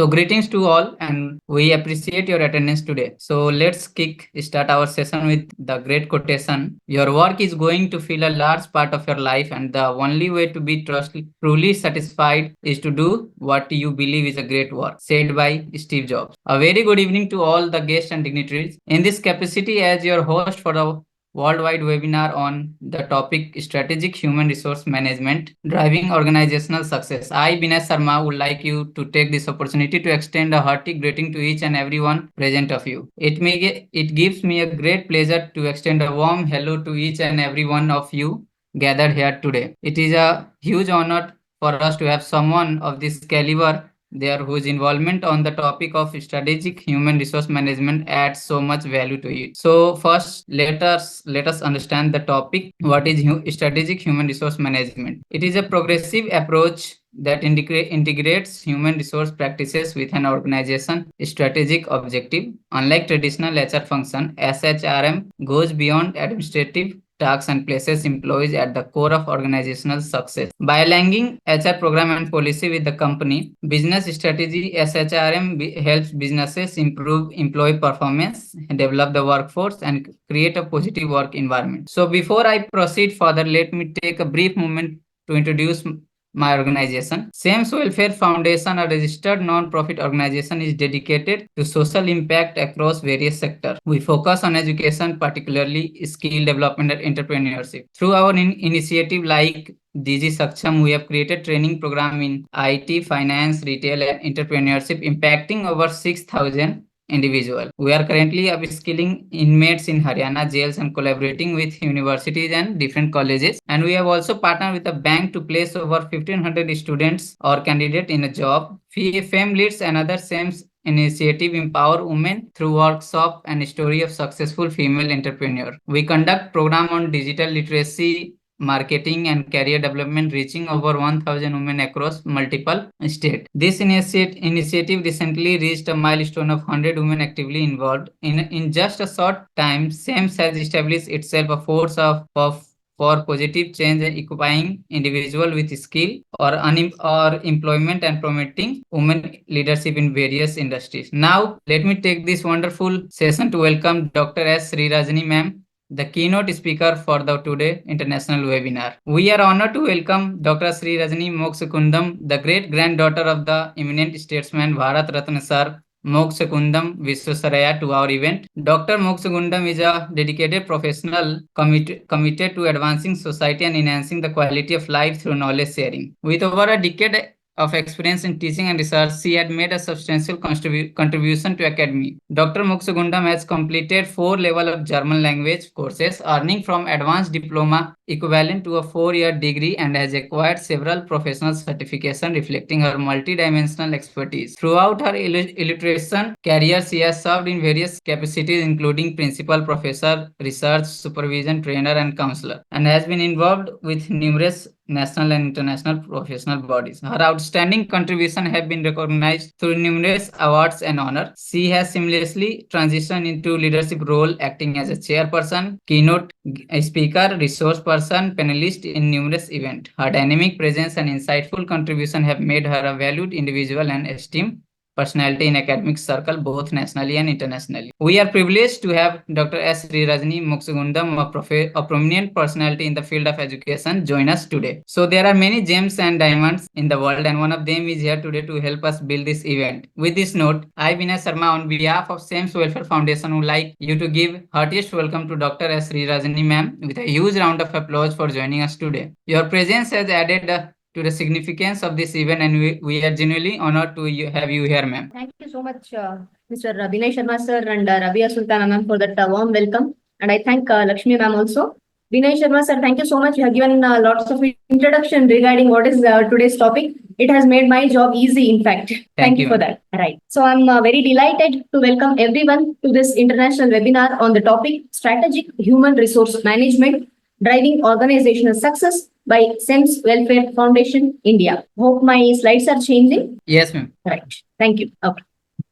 So greetings to all, and we appreciate your attendance today. So let's start our session with the great quotation. Your work is going to fill a large part of your life, and the only way to be truly satisfied is to do what you believe is a great work. Said by Steve Jobs. A very good evening to all the guests and dignitaries. In this capacity as your host for the worldwide webinar on the topic Strategic Human Resource Management, Driving Organizational Success. I, Binay Sharma, would like you to take this opportunity to extend a hearty greeting to each and every one present of you. It gives me a great pleasure to extend a warm hello to each and every one of you gathered here today. It is a huge honor for us to have someone of this caliber there whose involvement on the topic of strategic human resource management adds so much value to it. So first, let us understand the topic. What is strategic human resource management? It is a progressive approach that integrates human resource practices with an organization strategic objective. Unlike traditional HR function, SHRM goes beyond administrative tasks and places employees at the core of organizational success. By aligning HR program and policy with the company, business strategy SHRM helps businesses improve employee performance, develop the workforce, and create a positive work environment. So before I proceed further, let me take a brief moment to introduce my organization. SAMS Welfare Foundation, a registered non-profit organization, is dedicated to social impact across various sectors. We focus on education, particularly skill development and entrepreneurship. Through our initiative like DG Saksham, we have created training program in IT, finance, retail, and entrepreneurship, impacting over 6,000 individual. We are currently upskilling inmates in Haryana jails and collaborating with universities and different colleges. And we have also partnered with a bank to place over 1,500 students or candidates in a job. FAME leads another same initiative empower women through workshop and story of successful female entrepreneur. We conduct program on digital literacy, marketing and career development, reaching over 1,000 women across multiple states. This initiative recently reached a milestone of 100 women actively involved. In just a short time, SAMS has established itself a force for positive change, equipping individual with skill or employment and promoting women leadership in various industries. Now, let me take this wonderful session to welcome Dr. S. Srirajani ma'am, the keynote speaker for the today international webinar. We are honored to welcome Dr. Sri Rajani Mokshakundam, the great granddaughter of the eminent statesman Bharat Ratna Sir Mokshakundam Viswesaraya, to our event. Dr. Mokshakundam is a dedicated professional committed to advancing society and enhancing the quality of life through knowledge sharing. With over a decade of experience in teaching and research, she had made a substantial contribution to academy. Dr. Mokshakundam has completed 4 levels of German language courses, earning from advanced diploma equivalent to a 4-year degree, and has acquired several professional certifications reflecting her multidimensional expertise. Throughout her illustration career, she has served in various capacities including principal professor, research, supervision, trainer, and counselor, and has been involved with numerous national and international professional bodies. Her outstanding contribution have been recognized through numerous awards and honors. She has seamlessly transitioned into leadership role, acting as a chairperson, keynote speaker, resource person, panelist in numerous events. Her dynamic presence and insightful contribution have made her a valued individual and esteemed personality in academic circle, both nationally and internationally. We are privileged to have Dr. S. Srirajani Mokshakundam, a prominent personality in the field of education, join us today. So there are many gems and diamonds in the world, and one of them is here today to help us build this event. With this note, I, Binay Sharma, on behalf of SAMS Welfare Foundation, would like you to give heartiest welcome to Dr. S. Srirajani ma'am with a huge round of applause for joining us today. Your presence has added to the significance of this event, and we are genuinely honored to have you here, ma'am. Thank you so much, Mr. Binay Sharma sir and Rabia Sultana ma'am for that warm welcome. And I thank Lakshmi ma'am also. Binay Sharma sir, thank you so much. You have given lots of introduction regarding what is today's topic. It has made my job easy, in fact. Thank you for that. Right. So I'm very delighted to welcome everyone to this international webinar on the topic Strategic Human Resource Management, Driving Organizational Success by SAMS Welfare Foundation, India. Hope my slides are changing. Yes, ma'am. Right. Thank you. Okay.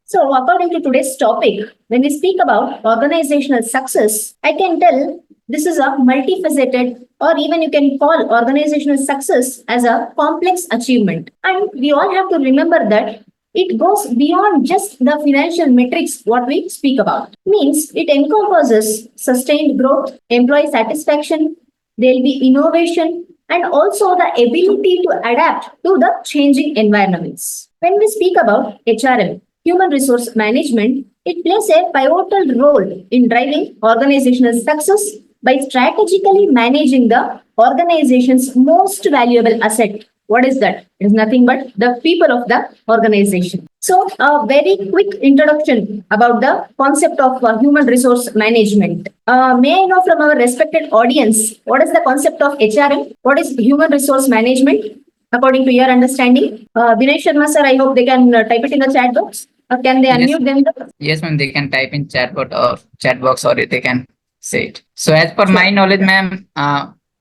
So according to today's topic, when we speak about organizational success, I can tell this is a multifaceted, or even you can call organizational success as a complex achievement. And we all have to remember that it goes beyond just the financial metrics what we speak about. Means it encompasses sustained growth, employee satisfaction, there'll be innovation, and also the ability to adapt to the changing environments. When we speak about HRM, human resource management, it plays a pivotal role in driving organizational success by strategically managing the organization's most valuable asset. What is that? It is nothing but the people of the organization. So, a very quick introduction about the concept of human resource management. May I know from our respected audience what is the concept of HRM? What is human resource management according to your understanding? Vinay Sharma sir, I hope they can type it in the chat box. Can they Yes, unmute themselves? yes, ma'am. They can type in chatbot or chat box, or they can say it. So, as per my Sure. knowledge, ma'am,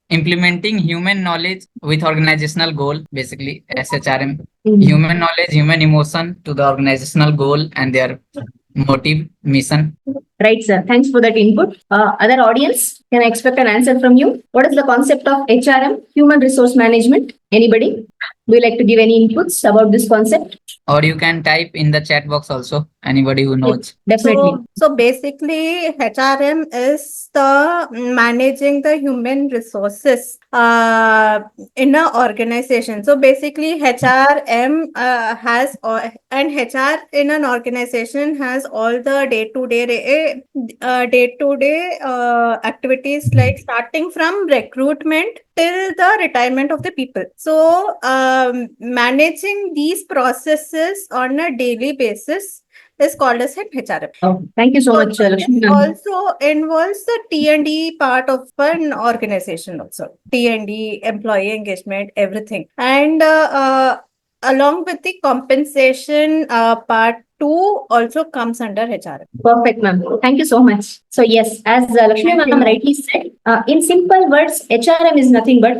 implementing human knowledge with organizational goal, basically SHRM, Mhm. human knowledge, human emotion to the organizational goal and their motive, mission. Right, sir. Thanks for that input. Other audience, can I expect an answer from you? What is the concept of HRM, human resource management? Anybody? Do you like to give any inputs about this concept? Or you can type in the chat box also, anybody who Yes, knows. definitely. So basically, HRM is the managing the human resources in an organization. So basically, HRM and HR in an organization has all the day-to-day activities, like starting from recruitment till the retirement of the people. So managing these processes on a daily basis is called as an HRM. Oh, thank you so So much, this Lakshmi ma'am. also involves the T&E part of an organization also. T&E, employee engagement, everything. And along with the compensation part two also comes under HRM. Perfect, ma'am. Thank you so much. So yes, as Lakshmi Thank you, ma'am ma'am. rightly said, in simple words, HRM is nothing but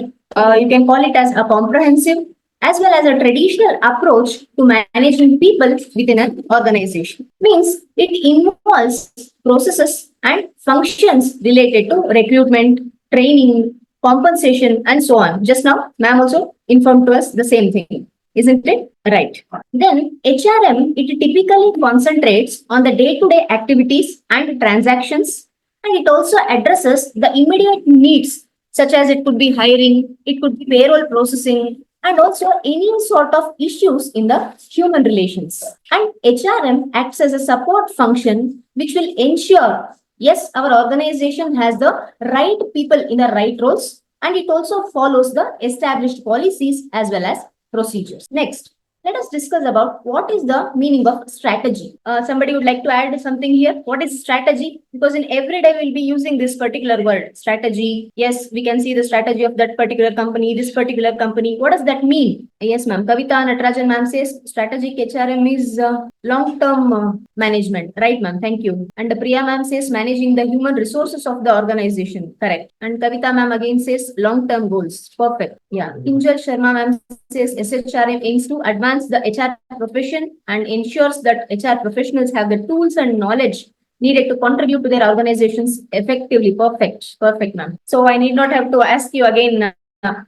you can call it as a comprehensive as well as a traditional approach to managing people within an organization. Means it involves processes and functions related to recruitment, training, compensation, and so on. Just now, ma'am also informed to us the same thing, isn't it? Right. Then HRM, it typically concentrates on the day-to-day activities and transactions, and it also addresses the immediate needs, such as it could be hiring, it could be payroll processing, and also any sort of issues in the human relations. And HRM acts as a support function which will ensure, yes, our organization has the right people in the right roles, and it also follows the established policies as well as procedures. Next, let us discuss about what is the meaning of strategy. Somebody would like to add something here. What is strategy? Because in every day we'll be using this particular word, strategy. Yes, we can see the strategy of that particular company, this particular company. What does that mean? Yes, ma'am. Kavita Natarajan ma'am says strategic HRM is long-term management. Right, ma'am. Thank you. And Priya ma'am says managing the human resources of the organization. Correct. And Kavita ma'am again says long-term goals. Perfect. Yeah. Kinjal Sharma ma'am says SHRM aims to advance the HR profession and ensures that HR professionals have the tools and knowledge needed to contribute to their organizations effectively. Perfect. Perfect, ma'am. So I need not have to ask you again.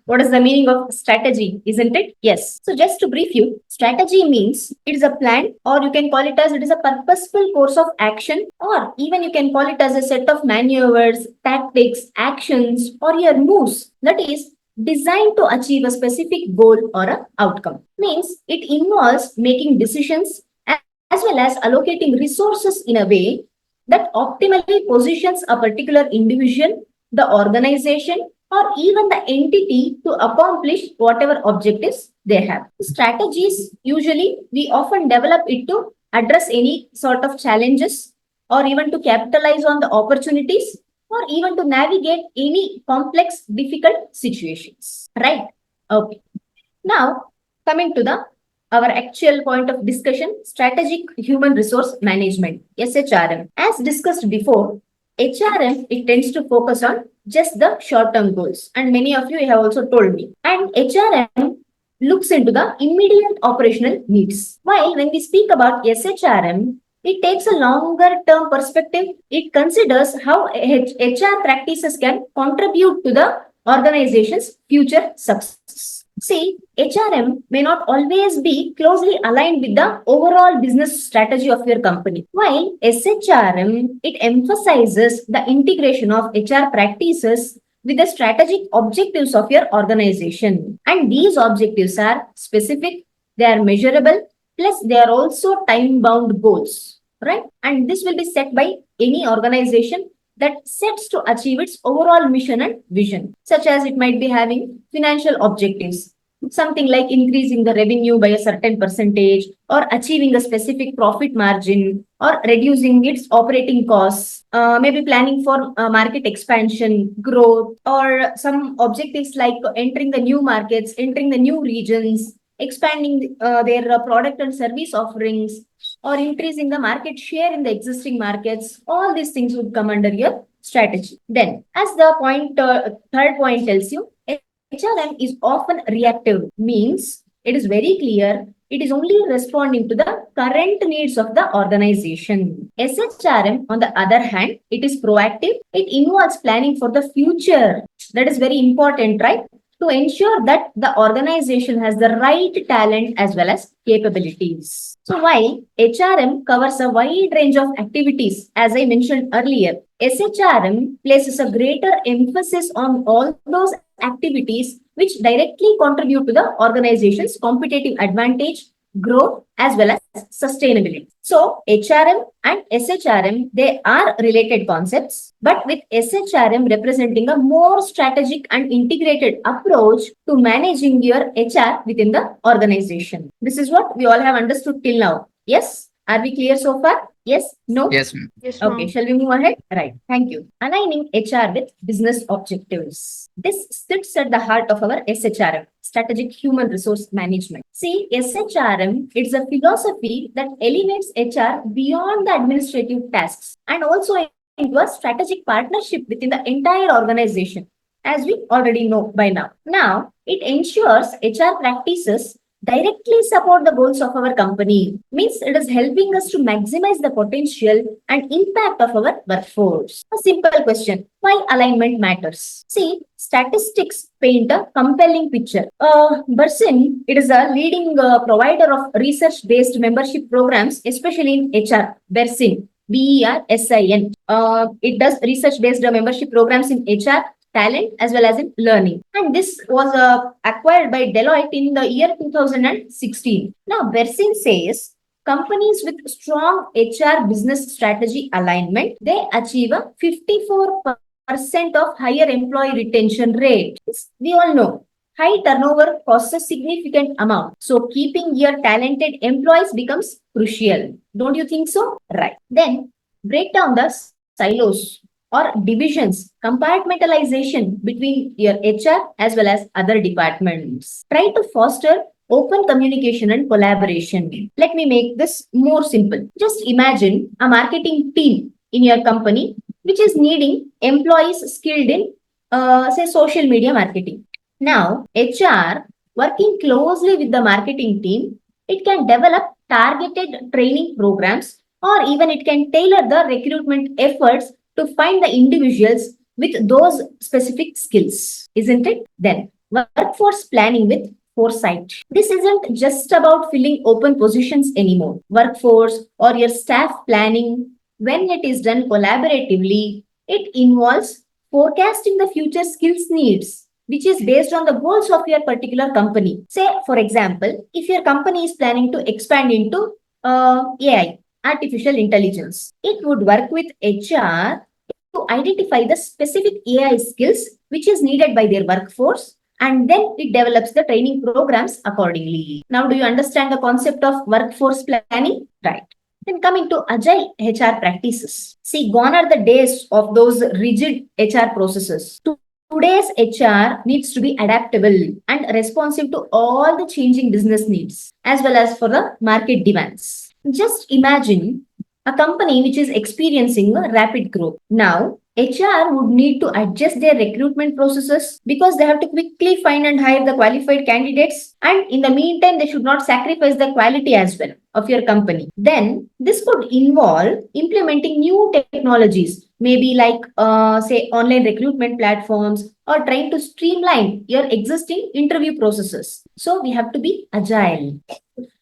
What is the meaning of strategy, isn't it? Yes. So just to brief you, strategy means it is a plan, or you can call it as it is a purposeful course of action, or even you can call it as a set of maneuvers, tactics, actions, or your moves that is designed to achieve a specific goal or an outcome. Means it involves making decisions as well as allocating resources in a way that optimally positions a particular individual, the organization, or even the entity to accomplish whatever objectives they have. Strategies, usually, we often develop it to address any sort of challenges or even to capitalize on the opportunities or even to navigate any complex, difficult situations. Right? Okay. Now, coming to the our actual point of discussion, strategic human resource management, SHRM. As discussed before, HRM, it tends to focus on just the short-term goals. And many of you have also told me. And HRM looks into the immediate operational needs. While when we speak about SHRM, it takes a longer term perspective. It considers how HR practices can contribute to the organization's future success. See, HRM may not always be closely aligned with the overall business strategy of your company. While SHRM, it emphasizes the integration of HR practices with the strategic objectives of your organization. And these objectives are specific, they are measurable, plus they are also time-bound goals, right? And this will be set by any organization that sets to achieve its overall mission and vision, such as it might be having financial objectives, something like increasing the revenue by a certain percentage, or achieving a specific profit margin, or reducing its operating costs, maybe planning for market expansion, growth, or some objectives like entering the new markets, entering the new regions, expanding their product and service offerings, or increasing the market share in the existing markets. All these things would come under your strategy. Then, as the third point tells you, HRM is often reactive, means it is very clear it is only responding to the current needs of the organization. SHRM, on the other hand, it is proactive. It involves planning for the future. That is very important, right? To ensure that the organization has the right talent as well as capabilities. So while HRM covers a wide range of activities, as I mentioned earlier, SHRM places a greater emphasis on all those activities which directly contribute to the organization's competitive advantage, growth, as well as sustainability. So HRM and SHRM, they are related concepts, but with SHRM representing a more strategic and integrated approach to managing your HR within the organization. This is what we all have understood till now. Yes? Are we clear so far? Yes? No? Yes, ma'am. Yes, Okay, shall we move ahead? Right. Thank you. Aligning HR with business objectives. This sits at the heart of our SHRM, Strategic Human Resource Management. See, SHRM, it's a philosophy that elevates HR beyond the administrative tasks and also into a strategic partnership within the entire organization, as we already know by now. Now, it ensures HR practices directly support the goals of our company, means it is helping us to maximize the potential and impact of our workforce. A simple question: why alignment matters? See, statistics paint a compelling picture. Bersin, it is a leading provider of research-based membership programs, especially in HR. Bersin, BERSIN. It does research-based membership programs in HR, talent, as well as in learning. And this was acquired by Deloitte in the year 2016. Now, Bersin says companies with strong HR business strategy alignment, they achieve a 54% of higher employee retention rate. We all know high turnover costs a significant amount. So keeping your talented employees becomes crucial. Don't you think so? Right. Then break down the silos or divisions, compartmentalization between your HR as well as other departments. Try to foster open communication and collaboration. Let me make this more simple. Just imagine a marketing team in your company which is needing employees skilled in, say, social media marketing. Now, HR working closely with the marketing team, it can develop targeted training programs, or even it can tailor the recruitment efforts to find the individuals with those specific skills, isn't it? Then, workforce planning with foresight. This isn't just about filling open positions anymore. Workforce or your staff planning, when it is done collaboratively, it involves forecasting the future skills needs, which is based on the goals of your particular company. Say, for example, if your company is planning to expand into AI, artificial intelligence, it would work with HR to identify the specific AI skills which is needed by their workforce, and then it develops the training programs accordingly. Now, do you understand the concept of workforce planning? Right. Then coming to agile HR practices. See, gone are the days of those rigid HR processes. Today's HR needs to be adaptable and responsive to all the changing business needs as well as for the market demands. Just imagine a company which is experiencing a rapid growth. Now, HR would need to adjust their recruitment processes because they have to quickly find and hire the qualified candidates. And in the meantime, they should not sacrifice the quality as well of your company. Then, this could involve implementing new technologies maybe like say online recruitment platforms, or trying to streamline your existing interview processes. So we have to be agile.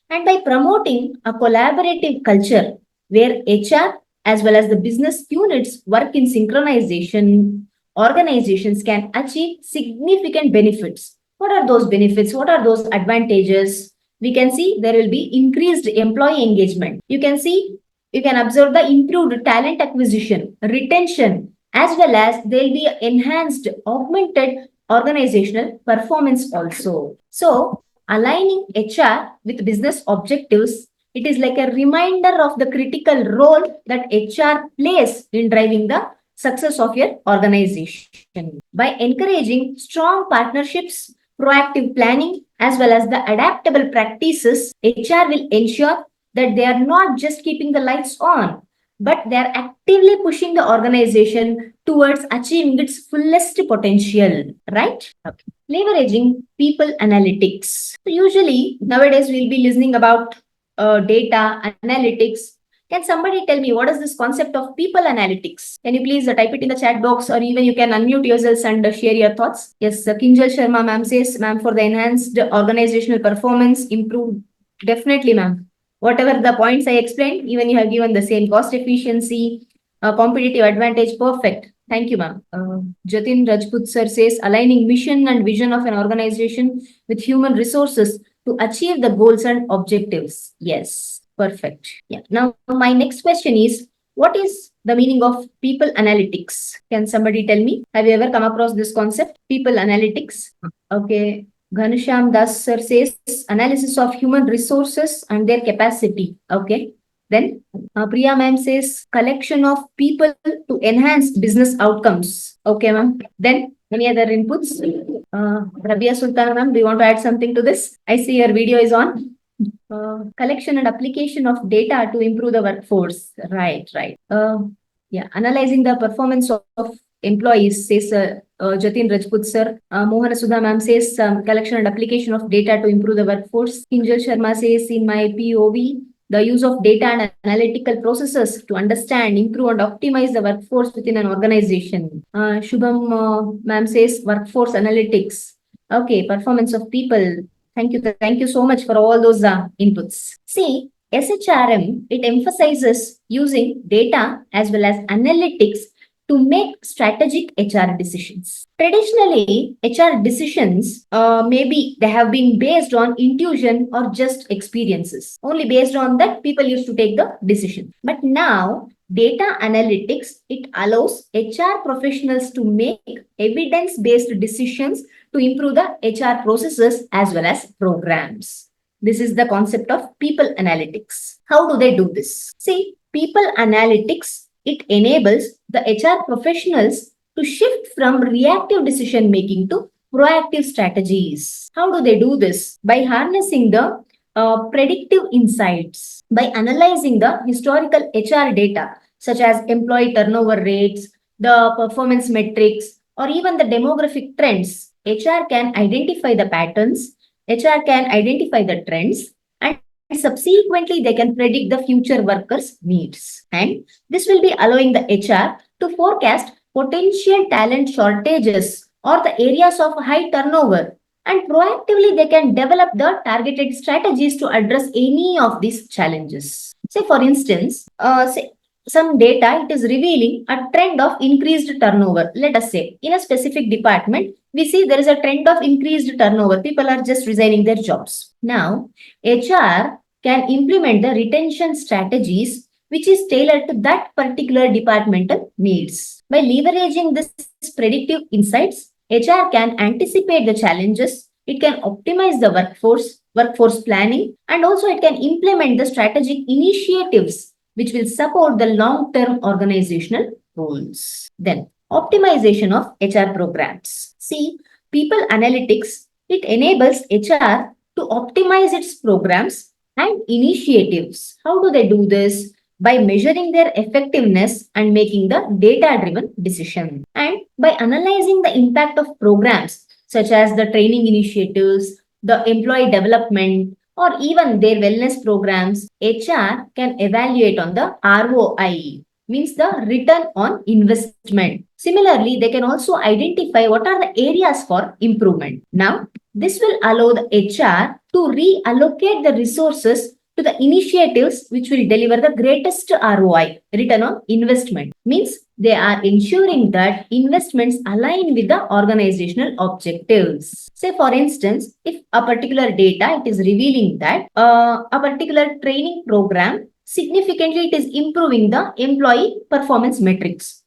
And by promoting a collaborative culture where HR as well as the business units work in synchronization, organizations can achieve significant benefits. What are those benefits? What are those advantages? We can see there will be increased employee engagement. You can observe the improved talent acquisition, retention, as well as there will be enhanced, augmented organizational performance also. So, aligning HR with business objectives, it is like a reminder of the critical role that HR plays in driving the success of your organization. By encouraging strong partnerships, proactive planning, as well as the adaptable practices, HR will ensure that they are not just keeping the lights on, but they are actively pushing the organization towards achieving its fullest potential, right? Okay. Leveraging people analytics. So usually, nowadays, we'll be listening about data analytics. Can somebody tell me what is this concept of people analytics? Can you please type it in the chat box, or even you can unmute yourselves and share your thoughts? Yes, Kinjal Sharma ma'am says, ma'am, for the enhanced organizational performance, improved. Definitely, ma'am. Whatever the points I explained, even you have given the same cost efficiency, competitive advantage, perfect. Thank you, ma'am. Jatin Rajput sir says, aligning mission and vision of an organization with human resources to achieve the goals and objectives. Yes, perfect. Yeah. Now, my next question is, what is the meaning of people analytics? Can somebody tell me? Have you ever come across this concept? People analytics. Okay. Ghanshyam Das sir says, analysis of human resources and their capacity. Okay. Then Priya ma'am says, collection of people to enhance business outcomes. Okay, ma'am. Then any other inputs? Rabia Sultan ma'am, do you want to add something to this? I see your video is on. Collection and application of data to improve the workforce. Right. Yeah, analyzing the performance of employees, says Jatin Rajput sir. Mohana Sudha ma'am says collection and application of data to improve the workforce. Kinjal Sharma says, in my POV, the use of data and analytical processes to understand, improve, and optimize the workforce within an organization. Shubham ma'am says workforce analytics. Okay, performance of people. Thank you so much for all those inputs. See, SHRM, it emphasizes using data as well as analytics to make strategic HR decisions. Traditionally, HR decisions, maybe they have been based on intuition or just experiences. Only based on that, people used to take the decision. But now, data analytics, it allows HR professionals to make evidence-based decisions to improve the HR processes as well as programs. This is the concept of people analytics. How do they do this? See, people analytics, it enables the HR professionals to shift from reactive decision making to proactive strategies. How do they do this? By harnessing the predictive insights, by analyzing the historical HR data, such as employee turnover rates, the performance metrics, or even the demographic trends. HR can identify the patterns, HR can identify the trends, and subsequently they can predict the future workers' needs. And this will be allowing the HR to forecast potential talent shortages or the areas of high turnover, and proactively they can develop the targeted strategies to address any of these challenges. Say for instance, some data, it is revealing a trend of increased turnover. Let us say in a specific department, we see there is a trend of increased turnover. People are just resigning their jobs. Now, HR can implement the retention strategies which is tailored to that particular departmental needs. By leveraging this predictive insights, HR can anticipate the challenges, it can optimize the workforce planning, and also it can implement the strategic initiatives which will support the long-term organizational goals. Then, optimization of HR programs. See, people analytics, it enables HR to optimize its programs and initiatives. How do they do this? By measuring their effectiveness and making the data-driven decision. And by analyzing the impact of programs such as the training initiatives, the employee development, or even their wellness programs, HR can evaluate on the ROI. means the return on investment. Similarly, they can also identify what are the areas for improvement. Now, this will allow the HR to reallocate the resources to the initiatives which will deliver the greatest ROI, return on investment. Means they are ensuring that investments align with the organizational objectives. Say, for instance, if a particular data it is revealing that a particular training program significantly it is improving the employee performance metrics.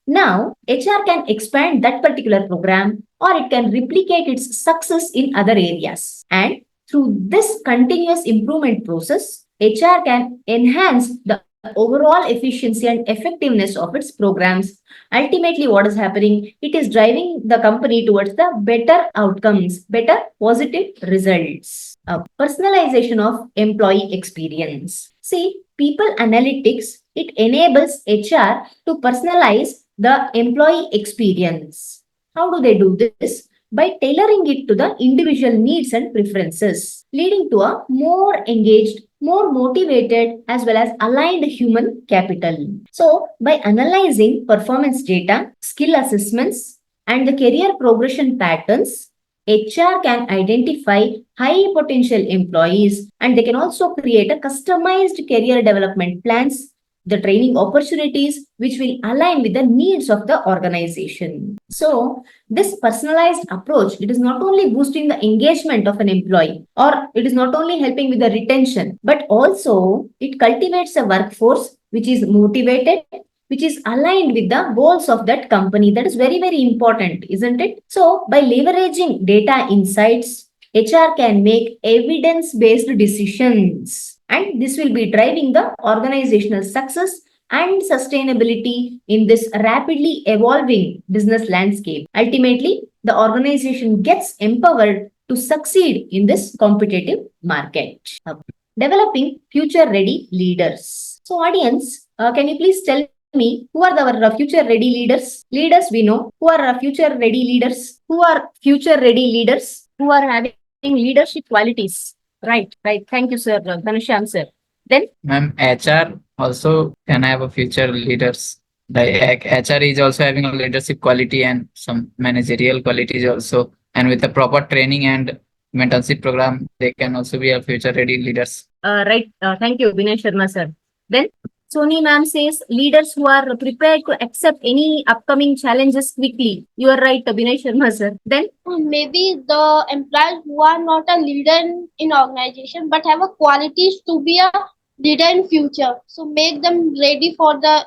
Now, HR can expand that particular program or it can replicate its success in other areas. And through this continuous improvement process, HR can enhance the overall efficiency and effectiveness of its programs. Ultimately, what is happening? It is driving the company towards the better outcomes, better positive results. Personalization of employee experience. See, people analytics, it enables HR to personalize the employee experience. How do they do this? By tailoring it to the individual needs and preferences, leading to a more engaged, more motivated, as well as aligned human capital. So, by analyzing performance data, skill assessments, and the career progression patterns, HR can identify high potential employees and they can also create a customized career development plans, the training opportunities which will align with the needs of the organization. So, this personalized approach, it is not only boosting the engagement of an employee or it is not only helping with the retention, but also it cultivates a workforce which is motivated, which is aligned with the goals of that company. That is very, very important, isn't it? So, by leveraging data insights, HR can make evidence-based decisions, and this will be driving the organizational success and sustainability in this rapidly evolving business landscape. Ultimately, the organization gets empowered to succeed in this competitive market. Developing future-ready leaders. So, audience, can you please tell me who are our future ready leaders? Leaders we know. Who are our future ready leaders? Who are future ready leaders? Who are having leadership qualities? Right. Thank you, sir. Ghanshyam, sir. Then, Ma'am, HR also can have a future leaders. Like HR is also having a leadership quality and some managerial qualities also. And with the proper training and mentorship program, they can also be a future ready leaders. right. Thank you, Vinay Sharma, sir. Then, Soni ma'am says leaders who are prepared to accept any upcoming challenges quickly. You are right, Vinay Sharma, sir. Then, Maybe the employees who are not a leader in organization but have a qualities to be a leader in future. So make them ready for the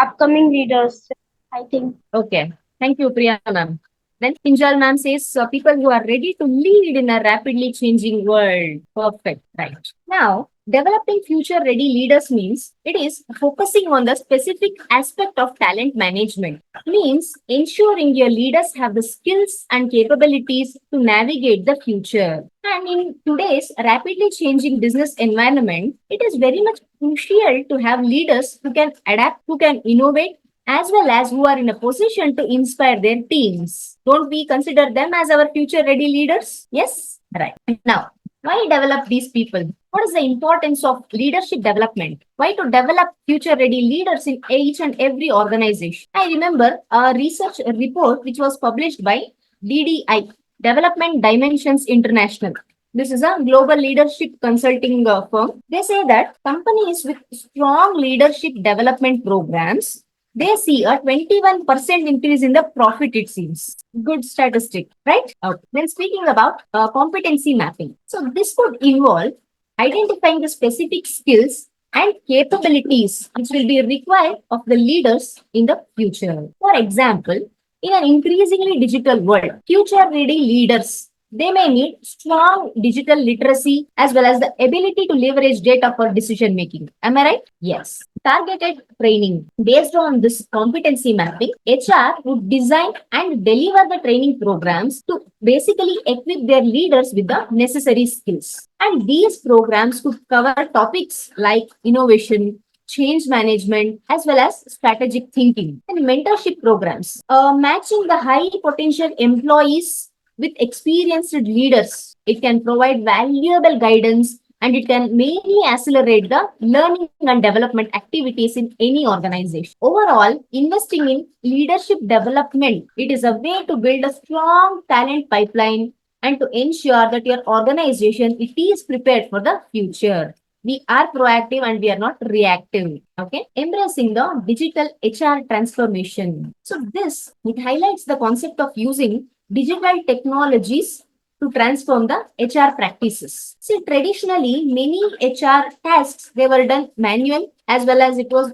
upcoming leaders, I think. okay. Thank you, Priya ma'am. Then Pinjal ma'am says people who are ready to lead in a rapidly changing world. Perfect. Right. Now, developing future ready leaders means it is focusing on the specific aspect of talent management. Means ensuring your leaders have the skills and capabilities to navigate the future. And in today's rapidly changing business environment, it is very much crucial to have leaders who can adapt, who can innovate, as well as who are in a position to inspire their teams. Don't we consider them as our future ready leaders? Yes? Right. Now, why develop these people? What is the importance of leadership development? Why to develop future ready leaders in each and every organization? I remember a research report which was published by DDI, Development Dimensions International. This is a global leadership consulting firm. They say that companies with strong leadership development programs, they see a 21% increase in the profit, it seems. Good statistic, right? Okay. Then speaking about competency mapping. So this could involve identifying the specific skills and capabilities which will be required of the leaders in the future. For example, in an increasingly digital world, future-ready leaders, they may need strong digital literacy as well as the ability to leverage data for decision making. Am I right? Yes. Targeted training. Based on this competency mapping, HR would design and deliver the training programs to basically equip their leaders with the necessary skills. And these programs could cover topics like innovation, change management, as well as strategic thinking. And mentorship programs. Matching the high potential employees with experienced leaders. It can provide valuable guidance and it can mainly accelerate the learning and development activities in any organization. Overall, investing in leadership development, it is a way to build a strong talent pipeline and to ensure that your organization it is prepared for the future. We are proactive and we are not reactive. Okay, embracing the digital HR transformation. So this it highlights the concept of using digital technologies to transform the HR practices. See, traditionally, many HR tasks they were done manual as well as it was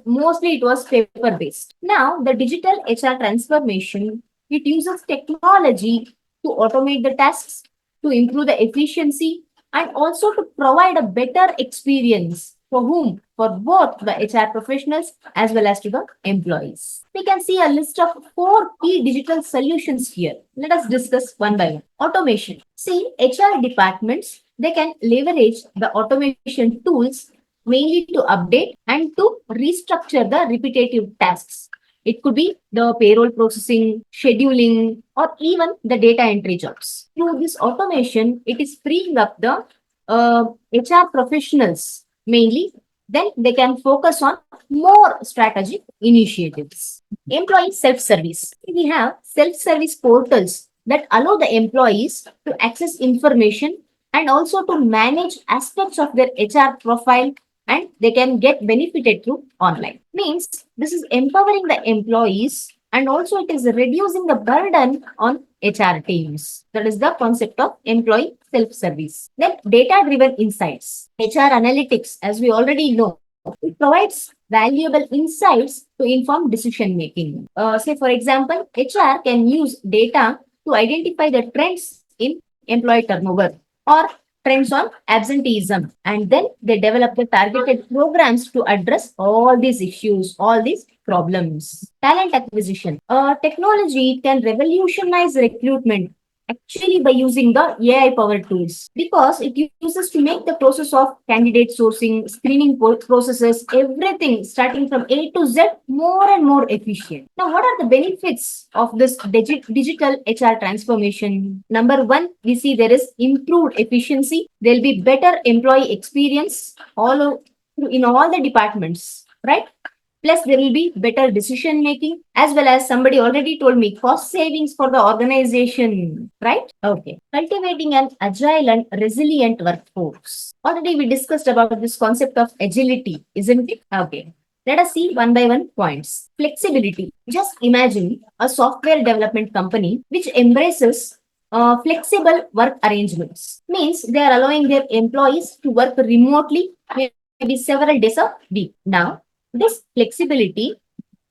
paper based. Now, the digital HR transformation it uses technology to automate the tasks, to improve the efficiency, and also to provide a better experience for whom? For both the HR professionals as well as to the employees. We can see a list of 4 key digital solutions here. Let us discuss one by one. Automation. See, HR departments, they can leverage the automation tools mainly to update and to restructure the repetitive tasks. It could be the payroll processing, scheduling, or even the data entry jobs. Through this automation, it is freeing up the HR professionals mainly. Then they can focus on more strategic initiatives. Employee self-service. We have self-service portals that allow the employees to access information and also to manage aspects of their HR profile, and they can get benefited through online. Means this is empowering the employees and also it is reducing the burden on HR teams. That is the concept of employee self-service. Then data-driven insights. HR analytics, as we already know, it provides valuable insights to inform decision making. Say, for example, HR can use data to identify the trends in employee turnover or trends on absenteeism, and then they develop the targeted programs to address all these issues, all these problems. Talent acquisition. Technology can revolutionize recruitment actually by using the AI powered tools because it uses to make the process of candidate sourcing, screening processes, everything starting from A to Z more and more efficient. Now, what are the benefits of this digital HR transformation? Number one, we see there is improved efficiency. There'll be better employee experience in all the departments, right? Plus, there will be better decision making as well as somebody already told me cost savings for the organization, right? Okay. Cultivating an agile and resilient workforce. Already we discussed about this concept of agility, isn't it? Okay. Let us see one by one points. Flexibility. Just imagine a software development company which embraces flexible work arrangements. Means they are allowing their employees to work remotely maybe several days a week. Now, this flexibility,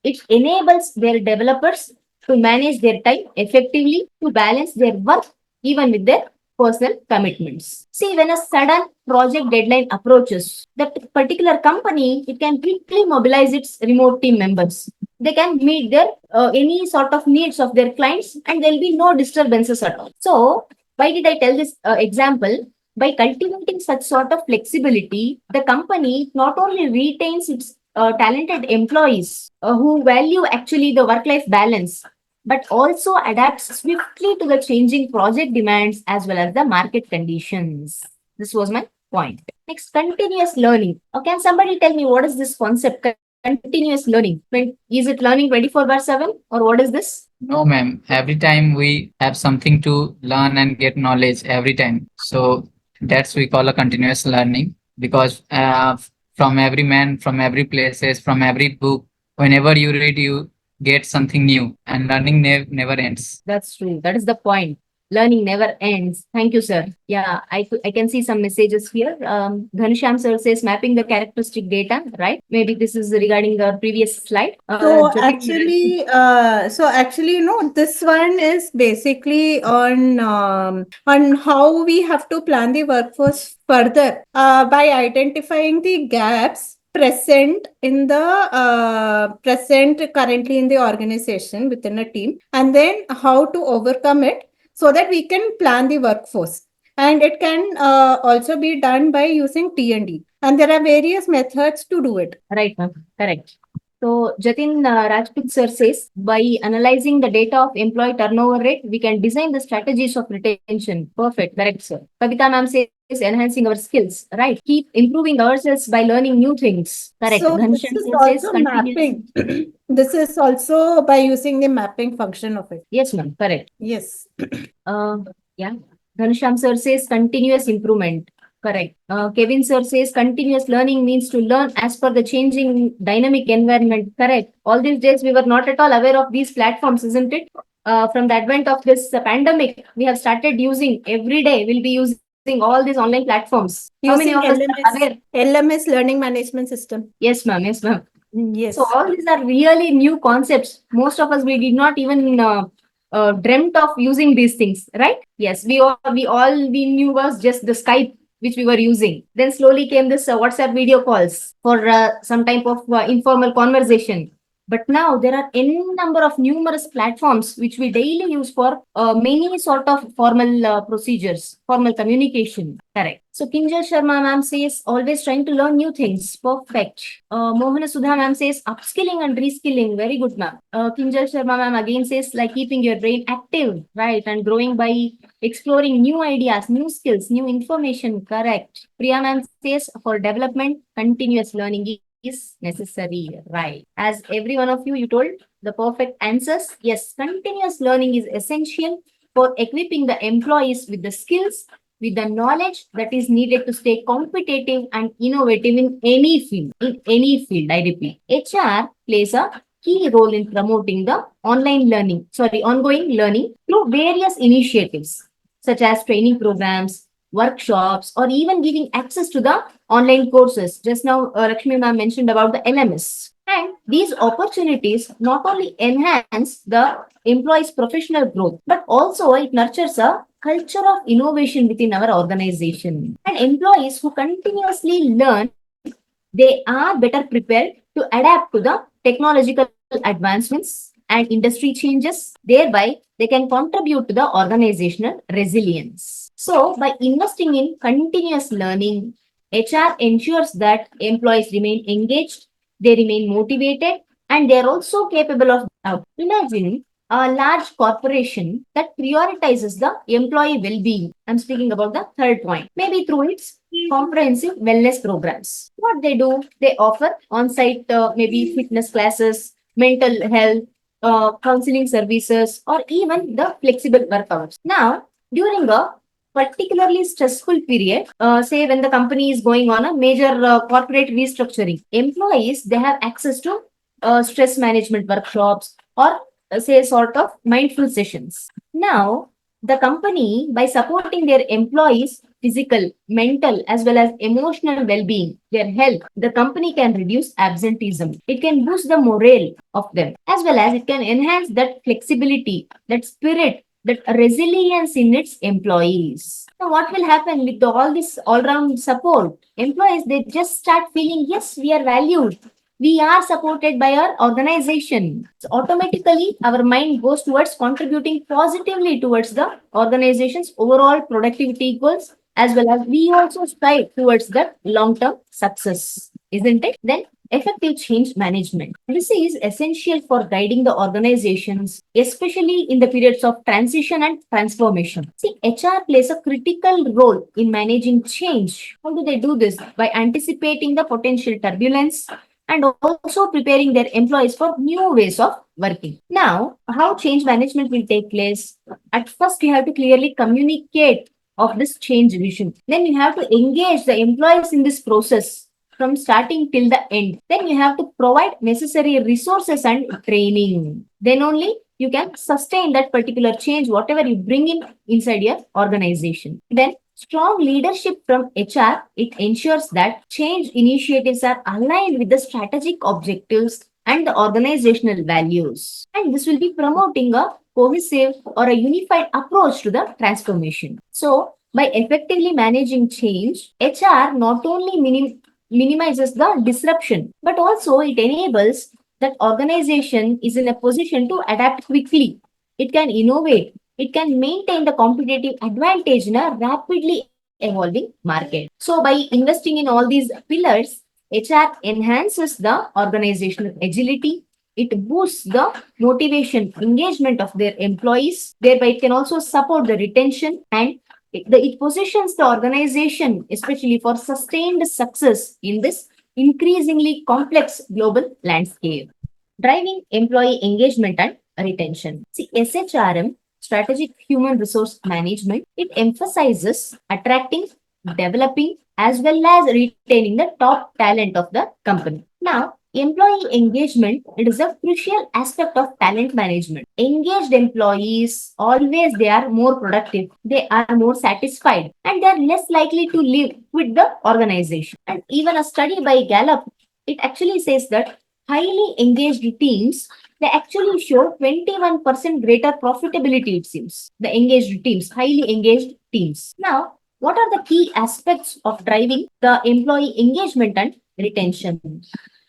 it enables their developers to manage their time effectively, to balance their work even with their personal commitments. See, when a sudden project deadline approaches, that particular company, it can quickly mobilize its remote team members. They can meet their any sort of needs of their clients and there will be no disturbances at all. So, why did I tell this example? By cultivating such sort of flexibility, the company not only retains its talented employees who value actually the work-life balance, but also adapts swiftly to the changing project demands as well as the market conditions. This was my point. Next, continuous learning. Can somebody tell me what is this concept? Continuous learning. Is it learning 24/7 or what is this? No, ma'am. Every time we have something to learn and get knowledge every time. So that's we call a continuous learning because from every man, from every places, from every book, whenever you read, you get something new and learning never ends. That's true. That is the point. Learning never ends. Thank you, sir. Yeah, I can see some messages here. Ghanshyam sir says mapping the characteristic data, right? Maybe this is regarding the previous slide. So Jatin- actually, this one is basically on how we have to plan the workforce further by identifying the gaps present currently in the organization within a team, and then how to overcome it so that we can plan the workforce. And it can also be done by using T&D. And there are various methods to do it. Right, ma'am. Correct. So, Jatin Rajput sir says, by analyzing the data of employee turnover rate, we can design the strategies of retention. Perfect. Correct, sir. Kavita ma'am says, enhancing our skills, right? Keep improving ourselves by learning new things. Correct. So this Ghanshyam is sir says also continuous. mapping. This is also by using the mapping function of it. Yes, ma'am. Correct. Yes. Yeah. Ghanshyam sir says continuous improvement. Correct. Kevin sir says continuous learning means to learn as per the changing dynamic environment. Correct. All these days we were not at all aware of these platforms, isn't it? From the advent of this pandemic, we have started using every day. We'll be using all these online platforms. How many Using of us are aware? LMS learning management system. Yes, ma'am. Yes, ma'am. Yes. So all these are really new concepts. Most of us we did not even dreamt of using these things, right? Yes, we knew was just the Skype which we were using. Then slowly came this WhatsApp video calls for some type of informal conversation. But now there are any number of numerous platforms which we daily use for many sort of formal procedures, formal communication. Correct. So Kinjal Sharma ma'am says always trying to learn new things. Perfect. Mohana Sudha ma'am says upskilling and reskilling. Very good, ma'am. Kinjal Sharma ma'am again says like keeping your brain active, right, and growing by exploring new ideas, new skills, new information. Correct. Priya ma'am says for development, continuous learning is necessary, right? As every one of you told the perfect answers. Yes, continuous learning is essential for equipping the employees with the skills, with the knowledge that is needed to stay competitive and innovative in any field. In any field, I repeat. HR plays a key role in promoting the ongoing learning through various initiatives such as training programs, workshops, or even giving access to the online courses. Just now, Lakshmi ma'am mentioned about the LMS. And these opportunities not only enhance the employee's professional growth, but also it nurtures a culture of innovation within our organization. And employees who continuously learn, they are better prepared to adapt to the technological advancements and industry changes. Thereby, they can contribute to the organizational resilience. So, by investing in continuous learning, HR ensures that employees remain engaged, they remain motivated, and they are also capable of. Imagine a large corporation that prioritizes the employee well-being. I'm speaking about the third point. Maybe through its comprehensive wellness programs. What they do, they offer on-site maybe fitness classes, mental health, counseling services, or even the flexible work hours. Now, during a particularly stressful period, say when the company is going on a major corporate restructuring, employees they have access to stress management workshops or say sort of mindful sessions. Now, the company by supporting their employees physical, mental, as well as emotional well-being, their health, the company can reduce absenteeism. It can boost the morale of them, as well as it can enhance that flexibility, that spirit, that resilience in its employees. Now, what will happen with all this all-round support? Employees, they just start feeling, yes, we are valued. We are supported by our organization. So automatically, our mind goes towards contributing positively towards the organization's overall productivity goals, as well as we also strive towards the long-term success, isn't it? Then effective change management. This is essential for guiding the organizations, especially in the periods of transition and transformation. See, HR plays a critical role in managing change. How do they do this? By anticipating the potential turbulence and also preparing their employees for new ways of working. Now, how change management will take place? At first, you have to clearly communicate of this change vision. Then you have to engage the employees in this process from starting till the end. Then you have to provide necessary resources and training. Then only you can sustain that particular change, whatever you bring in inside your organization. Then strong leadership from HR, it ensures that change initiatives are aligned with the strategic objectives and the organizational values. And this will be promoting a cohesive or a unified approach to the transformation. So, by effectively managing change, HR not only minimizes the disruption, but also it enables that organization is in a position to adapt quickly. It can innovate. It can maintain the competitive advantage in a rapidly evolving market. So by investing in all these pillars, HR enhances the organizational agility. It boosts the motivation, engagement of their employees. Thereby, it can also support the retention and it positions the organization, especially for sustained success in this increasingly complex global landscape. Driving employee engagement and retention. See, SHRM, Strategic Human Resource Management, it emphasizes attracting, developing, as well as retaining the top talent of the company. Now, employee engagement, it is a crucial aspect of talent management. Engaged employees always they are more productive, they are more satisfied, and they are less likely to leave with the organization. And even a study by Gallup, it actually says that highly engaged teams they actually show 21% greater profitability, it seems. The engaged teams, highly engaged teams. Now, what are the key aspects of driving the employee engagement and retention?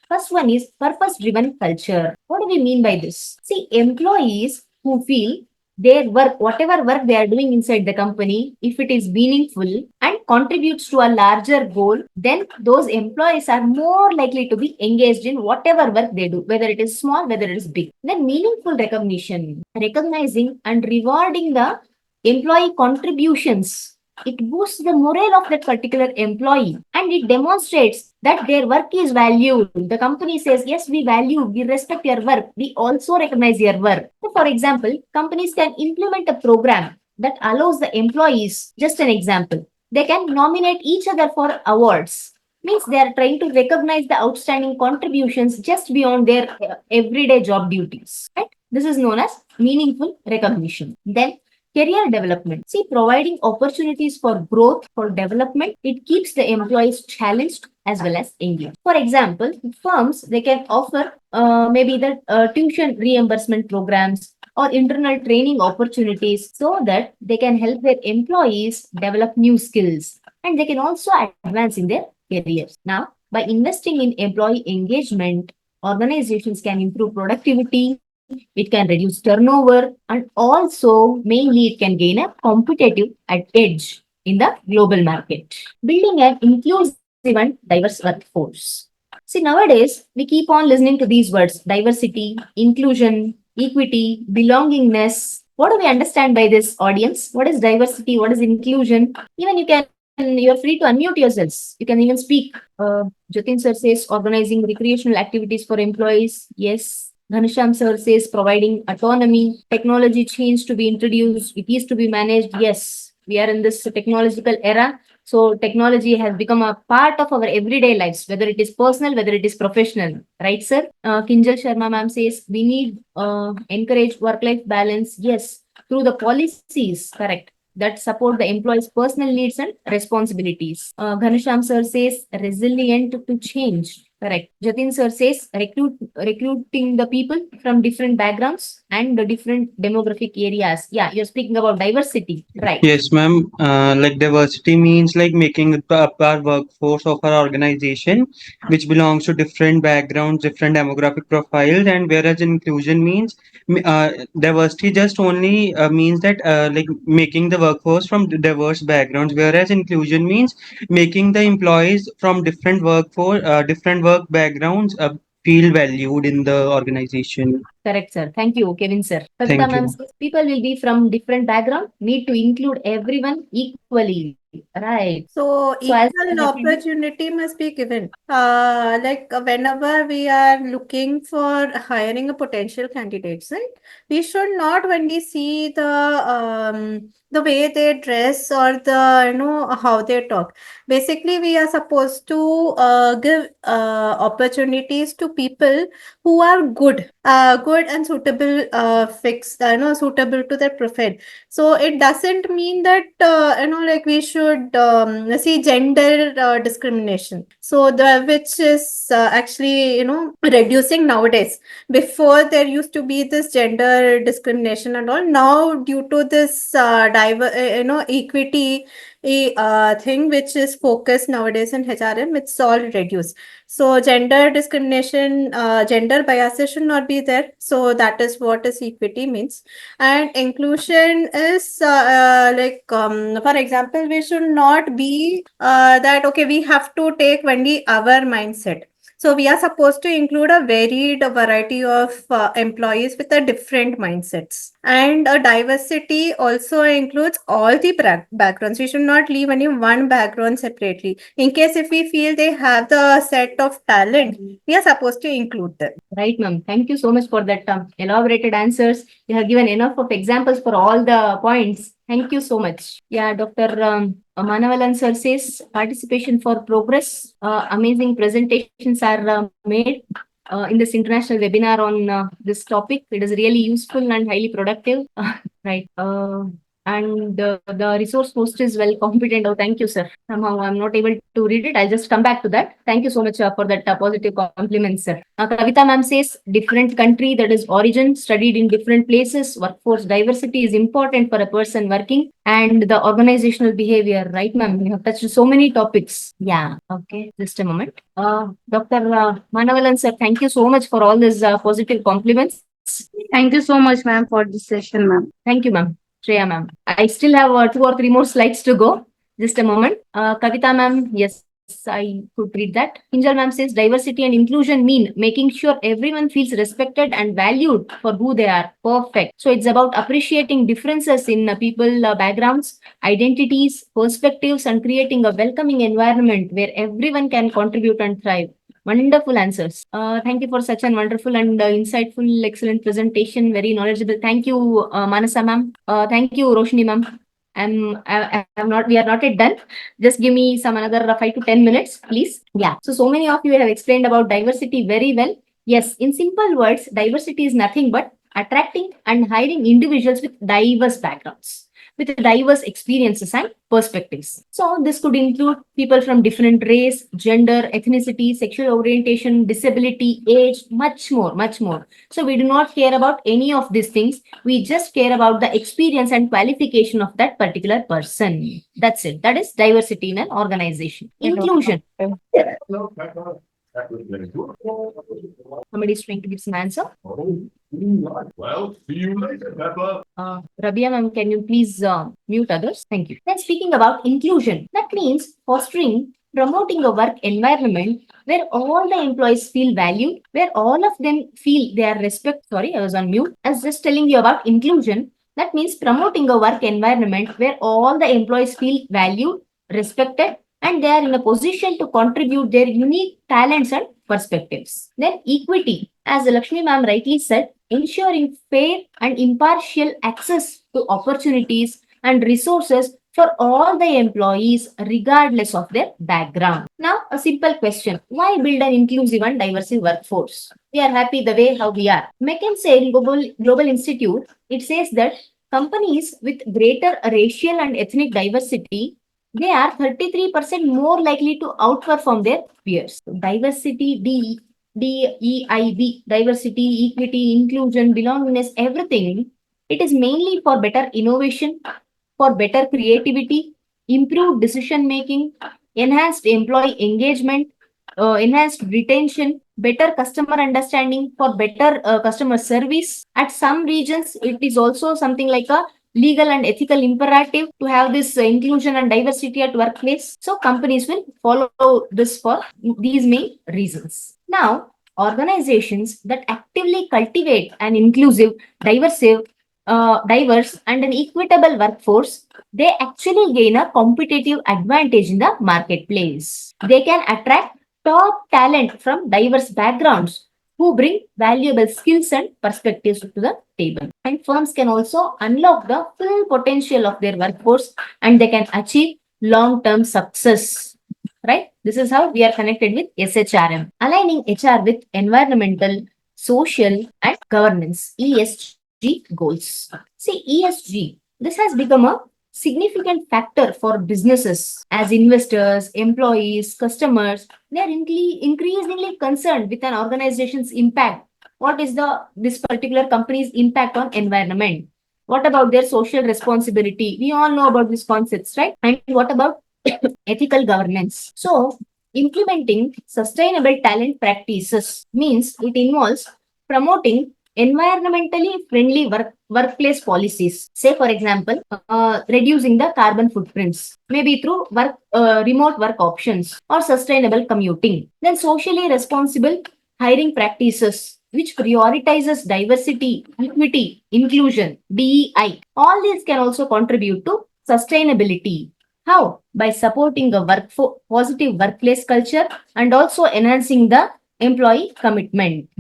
First one is purpose driven culture. What do we mean by this? See, employees who feel their work, whatever work they are doing inside the company, if it is meaningful and contributes to a larger goal, then those employees are more likely to be engaged in whatever work they do, whether it is small, whether it is big. Then meaningful recognition, recognizing and rewarding the employee contributions. It boosts the morale of that particular employee and it demonstrates that their work is valued. The company says, yes, we value, we respect your work, we also recognize your work. So for example, companies can implement a program that allows the employees, just an example, they can nominate each other for awards. Means they are trying to recognize the outstanding contributions just beyond their everyday job duties. Right? This is known as meaningful recognition. Then career development. See, providing opportunities for growth, for development, it keeps the employees challenged as well as engaged. For example, firms, they can offer maybe the tuition reimbursement programs or internal training opportunities so that they can help their employees develop new skills and they can also advance in their careers. Now, by investing in employee engagement, organizations can improve productivity, it can reduce turnover, and also mainly it can gain a competitive edge in the global market. Building an inclusive and diverse workforce. See, nowadays we keep on listening to these words: diversity, inclusion, equity, belongingness. What do we understand by this, audience? What is diversity? What is inclusion? Even you're free to unmute yourselves. You can even speak. Jatin sir says organizing recreational activities for employees. Yes. Ghanasham sir says providing autonomy, technology change to be introduced, it is to be managed. Yes, we are in this technological era. So technology has become a part of our everyday lives, whether it is personal, whether it is professional. Right, sir? Kinjal Sharma ma'am says we need encourage work-life balance. Yes, through the policies, correct, that support the employee's personal needs and responsibilities. Ghanasham sir says resilient to change. Correct. Jatin sir says recruiting the people from different backgrounds and the different demographic areas. Yeah, you're speaking about diversity, right? Yes, ma'am. Like diversity means like making up our workforce of our organization, which belongs to different backgrounds, different demographic profiles, and whereas inclusion means diversity just only means that like making the workforce from diverse backgrounds, whereas inclusion means making the employees from different workforce, different work backgrounds feel valued in the organization. Correct, sir. Thank you, Kevin, sir. Kavita Thank ma'am you. says people will be from different background, need to include everyone equally. Right. So So as equal opportunity must be given. Whenever we are looking for hiring a potential candidates, right? We should not only see the way they dress or how they talk. Basically, we are supposed to give opportunities to people who are good and suitable suitable to their profile. So it doesn't mean that we should see gender discrimination. So the which is actually reducing nowadays. Before there used to be this gender discrimination and all. Now due to this equity thing which is focused nowadays in HRM, it's all reduced. So gender discrimination, gender biases should not be there. So that is what is equity means. And inclusion is for example, we should not be that okay, we have to take only our mindset. So So we are supposed to include a varied variety of employees with a different mindsets. And diversity also includes all the backgrounds. We should not leave any one background separately. In case if we feel they have the set of talent, we are supposed to include them. Right, ma'am. Thank you so much for that elaborated answers. You have given enough of examples for all the points. Thank you so much. Yeah, Dr. Manavalan sir says participation for progress. Amazing presentations are made in this international webinar on this topic. It is really useful and highly productive. Right. And the resource host is well competent. Oh, thank you, sir. Somehow I'm not able to read it. I'll just come back to that. Thank you so much for that positive compliment, sir. Kavita ma'am says different country, that is origin, studied in different places. Workforce diversity is important for a person working, and the organizational behavior. Right, ma'am? We have touched so many topics. Yeah. Okay. Just a moment. Dr. Manavalan, sir, thank you so much for all these positive compliments. Thank you so much, ma'am, for this session, ma'am. Thank you, ma'am. Shreya, ma'am. I still have 2 or 3 more slides to go. Just a moment. Kavita, ma'am. Yes, I could read that. Hinjal, ma'am says diversity and inclusion mean making sure everyone feels respected and valued for who they are. Perfect. So it's about appreciating differences in people backgrounds, identities, perspectives, and creating a welcoming environment where everyone can contribute and thrive. Wonderful answers. Thank you for such a wonderful and insightful, excellent presentation. Very knowledgeable. Thank you, Manasa ma'am. Thank you, Roshni ma'am. We are not yet done. Just give me some another 5 to 10 minutes, please. Yeah. So many of you have explained about diversity very well. Yes, in simple words, diversity is nothing but attracting and hiring individuals with diverse backgrounds, with diverse experiences and perspectives. So this could include people from different race, gender, ethnicity, sexual orientation, disability, age, much more, much more. So we do not care about any of these things. We just care about the experience and qualification of that particular person. That's it. That is diversity in an organization. Inclusion. Somebody is trying to give some answer. Well, see you later, Peppa. Rabia ma'am, can you please mute others? Thank you. Then speaking about inclusion, that means fostering, promoting a work environment where all the employees feel valued, where all of them feel they are respect. Sorry, I was on mute. I was just telling you about inclusion. That means promoting a work environment where all the employees feel valued, respected, and they are in a position to contribute their unique talents and perspectives. Then equity, as Lakshmi ma'am rightly said, ensuring fair and impartial access to opportunities and resources for all the employees regardless of their background. Now, a simple question. Why build an inclusive and diverse workforce? We are happy the way how we are. McKinsey Global Institute, it says that companies with greater racial and ethnic diversity, they are 33% more likely to outperform their peers. Diversity, DEIB, diversity, equity, inclusion, belongingness, everything. It is mainly for better innovation, for better creativity, improved decision making, enhanced employee engagement, enhanced retention, better customer understanding, for better customer service. At some regions, it is also something like a legal and ethical imperative to have this inclusion and diversity at workplace. So companies will follow this for these main reasons. Now, organizations that actively cultivate an inclusive, diverse and an equitable workforce, they actually gain a competitive advantage in the marketplace. They can attract top talent from diverse backgrounds who bring valuable skills and perspectives to the table. And firms can also unlock the full potential of their workforce and they can achieve long-term success. Right? This is how we are connected with SHRM. Aligning HR with environmental, social, and governance, ESG goals. See, ESG, this has become a significant factor for businesses as investors, employees, customers. They are increasingly concerned with an organization's impact. What is this particular company's impact on environment? What about their social responsibility? We all know about these concepts, right? And what about ethical governance? So, implementing sustainable talent practices means it involves promoting environmentally friendly workplace policies. Say, for example, reducing the carbon footprints, maybe through remote work options or sustainable commuting. Then socially responsible hiring practices, which prioritizes diversity, equity, inclusion, DEI. All these can also contribute to sustainability. How? By supporting a positive workplace culture and also enhancing the employee commitment.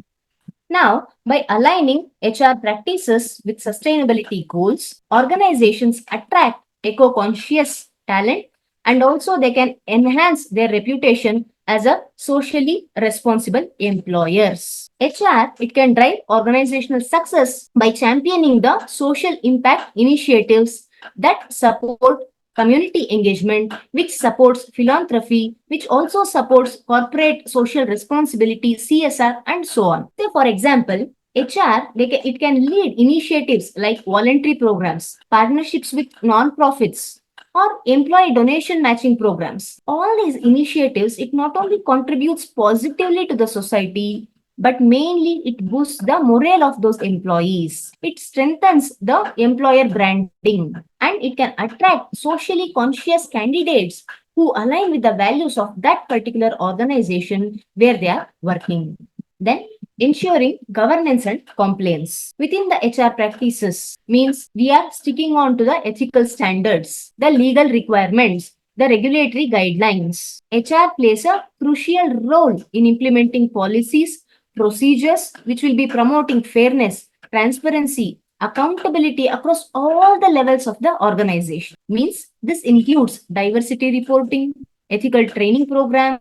Now, by aligning HR practices with sustainability goals, organizations attract eco-conscious talent and also they can enhance their reputation as a socially responsible employers. HR, it can drive organizational success by championing the social impact initiatives that support community engagement, which supports philanthropy, which also supports corporate social responsibility, CSR, and so on. Say, for example, HR, it can lead initiatives like voluntary programs, partnerships with non-profits, or employee donation matching programs. All these initiatives, it not only contributes positively to the society, but mainly it boosts the morale of those employees. It strengthens the employer branding and it can attract socially conscious candidates who align with the values of that particular organization where they are working. Then ensuring governance and compliance within the HR practices means we are sticking on to the ethical standards, the legal requirements, the regulatory guidelines. HR plays a crucial role in implementing policies, procedures which will be promoting fairness, transparency, accountability across all the levels of the organization. Means this includes diversity reporting, ethical training programs,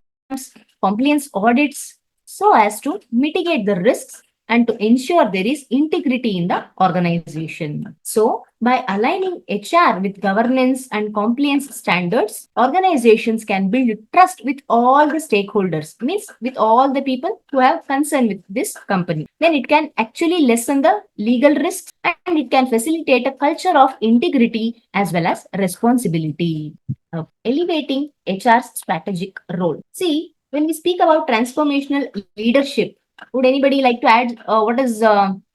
compliance audits, so as to mitigate the risks and to ensure there is integrity in the organization. So, by aligning HR with governance and compliance standards, organizations can build trust with all the stakeholders, means with all the people who have concern with this company. Then it can actually lessen the legal risks and it can facilitate a culture of integrity as well as responsibility. Elevating HR's strategic role. See, when we speak about transformational leadership, would anybody like to add what is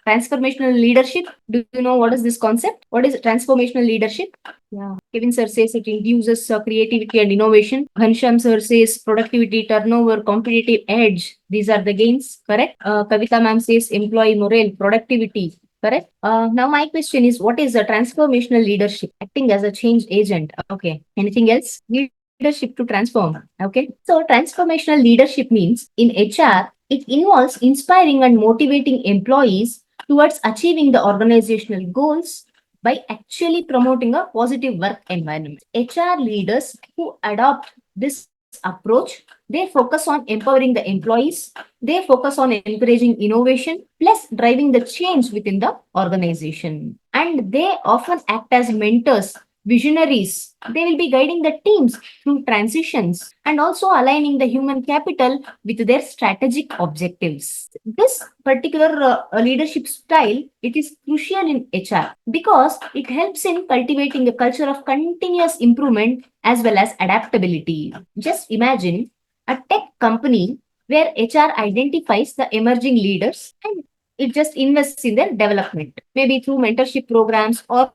transformational leadership? Do you know what is this concept? What is transformational leadership? Yeah, Kevin sir says it induces creativity and innovation. Ghansham sir says productivity, turnover, competitive edge. These are the gains, correct? Kavita ma'am says employee morale, productivity. Correct. Now my question is, what is a transformational leadership? Acting as a change agent. Okay. Anything else? Leadership to transform. Okay. So transformational leadership means in HR, it involves inspiring and motivating employees towards achieving the organizational goals by actually promoting a positive work environment. HR leaders who adopt this approach, they focus on empowering the employees, they focus on encouraging innovation, plus driving the change within the organization. And they often act as mentors, visionaries. They will be guiding the teams through transitions and also aligning the human capital with their strategic objectives. This particular leadership style, it is crucial in HR because it helps in cultivating a culture of continuous improvement as well as adaptability. Just imagine a tech company where HR identifies the emerging leaders and it just invests in their development, maybe through mentorship programs or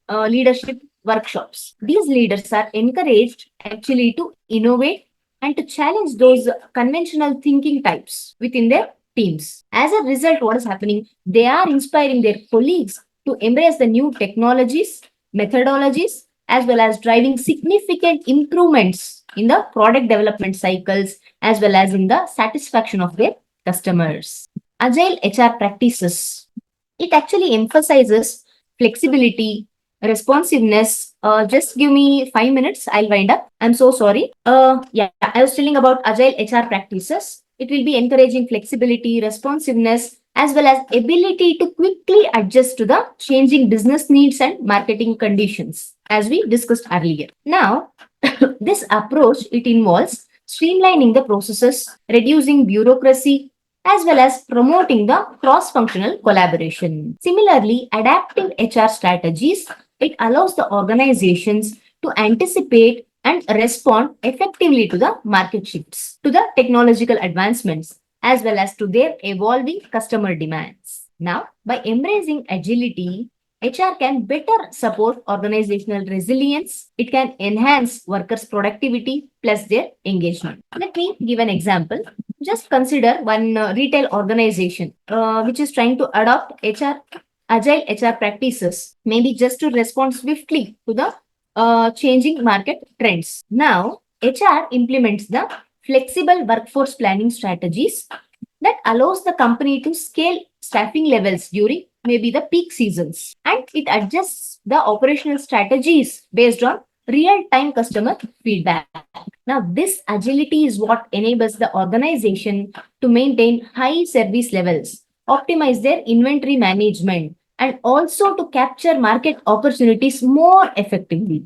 leadership workshops. These leaders are encouraged actually to innovate and to challenge those conventional thinking types within their teams. As a result, what is happening? They are inspiring their colleagues to embrace the new technologies, methodologies, as well as driving significant improvements in the product development cycles as well as in the satisfaction of their customers. Agile HR practices. It actually emphasizes flexibility, responsiveness. Just give me 5 minutes. I'll wind up. I'm so sorry. Yeah, I was telling about agile HR practices. It will be encouraging flexibility, responsiveness, as well as ability to quickly adjust to the changing business needs and marketing conditions, as we discussed earlier. Now, this approach, it involves streamlining the processes, reducing bureaucracy, as well as promoting the cross-functional collaboration. Similarly, adaptive HR strategies, it allows the organizations to anticipate and respond effectively to the market shifts, to the technological advancements, as well as to their evolving customer demands. Now, by embracing agility, HR can better support organizational resilience. It can enhance workers' productivity plus their engagement. Let me give an example. Just consider one retail organization which is trying to adopt agile HR practices, maybe just to respond swiftly to the changing market trends. Now, HR implements the flexible workforce planning strategies that allows the company to scale staffing levels during maybe the peak seasons, and it adjusts the operational strategies based on real-time customer feedback. Now, this agility is what enables the organization to maintain high service levels, optimize their inventory management, and also to capture market opportunities more effectively.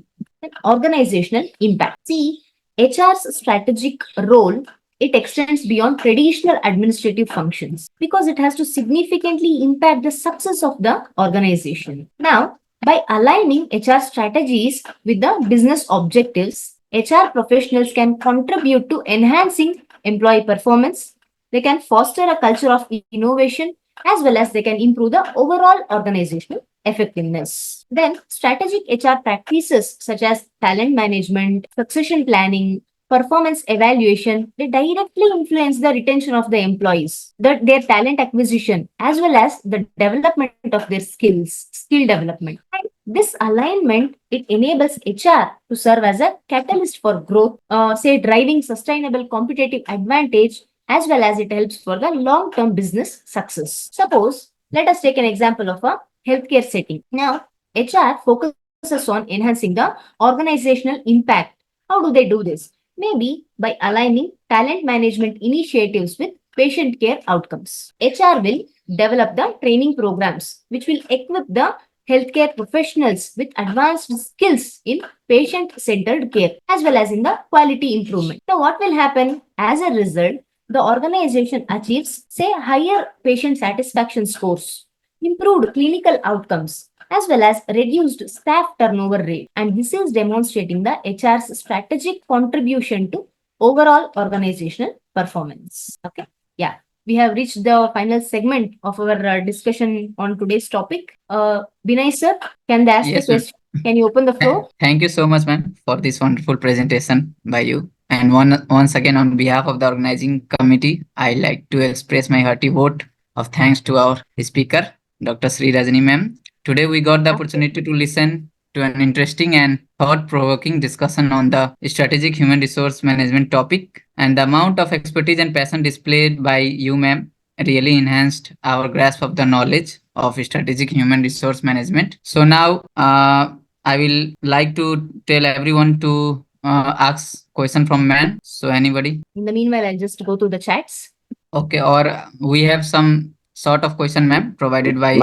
Organizational impact. See, HR's strategic role, it extends beyond traditional administrative functions because it has to significantly impact the success of the organization. Now, by aligning HR strategies with the business objectives, HR professionals can contribute to enhancing employee performance. They can foster a culture of innovation as well as they can improve the overall organizational effectiveness. Then, strategic HR practices such as talent management, succession planning, performance evaluation, they directly influence the retention of the employees, their talent acquisition, as well as the development of their skills, skill development. And this alignment, it enables HR to serve as a catalyst for growth, say driving sustainable competitive advantage, as well as it helps for the long-term business success. Suppose, let us take an example of a healthcare setting. Now, HR focuses on enhancing the organizational impact. How do they do this? Maybe by aligning talent management initiatives with patient care outcomes. HR will develop the training programs which will equip the healthcare professionals with advanced skills in patient centered care as well as in the quality improvement. So, what will happen as a result? The organization achieves, say, higher patient satisfaction scores, improved clinical outcomes, as well as reduced staff turnover rate. And this is demonstrating the HR's strategic contribution to overall organizational performance. Okay. Yeah. We have reached the final segment of our discussion on today's topic. Binay sir, can they ask Yes, the ma'am. question? Can you open the floor? Thank you so much, ma'am, for this wonderful presentation by you. And once again, on behalf of the organizing committee, I like to express my hearty vote of thanks to our speaker, Dr. Sri Rajani ma'am. Today, we got the opportunity to listen to an interesting and thought-provoking discussion on the strategic human resource management topic, and the amount of expertise and passion displayed by you, ma'am, really enhanced our grasp of the knowledge of strategic human resource management. So now, I will like to tell everyone to ask question from man. So anybody? In the meanwhile, I'll just go to the chats. Okay, or we have some sort of question, ma'am, provided by.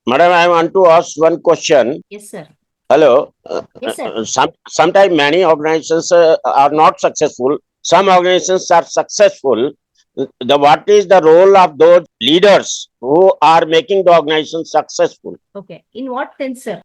Madam, I want to ask one question. Yes, sir. Hello. Yes, sir. Sometimes many organizations are not successful. Some organizations are successful. What is the role of those leaders who are making the organization successful? Okay. In what sense, sir?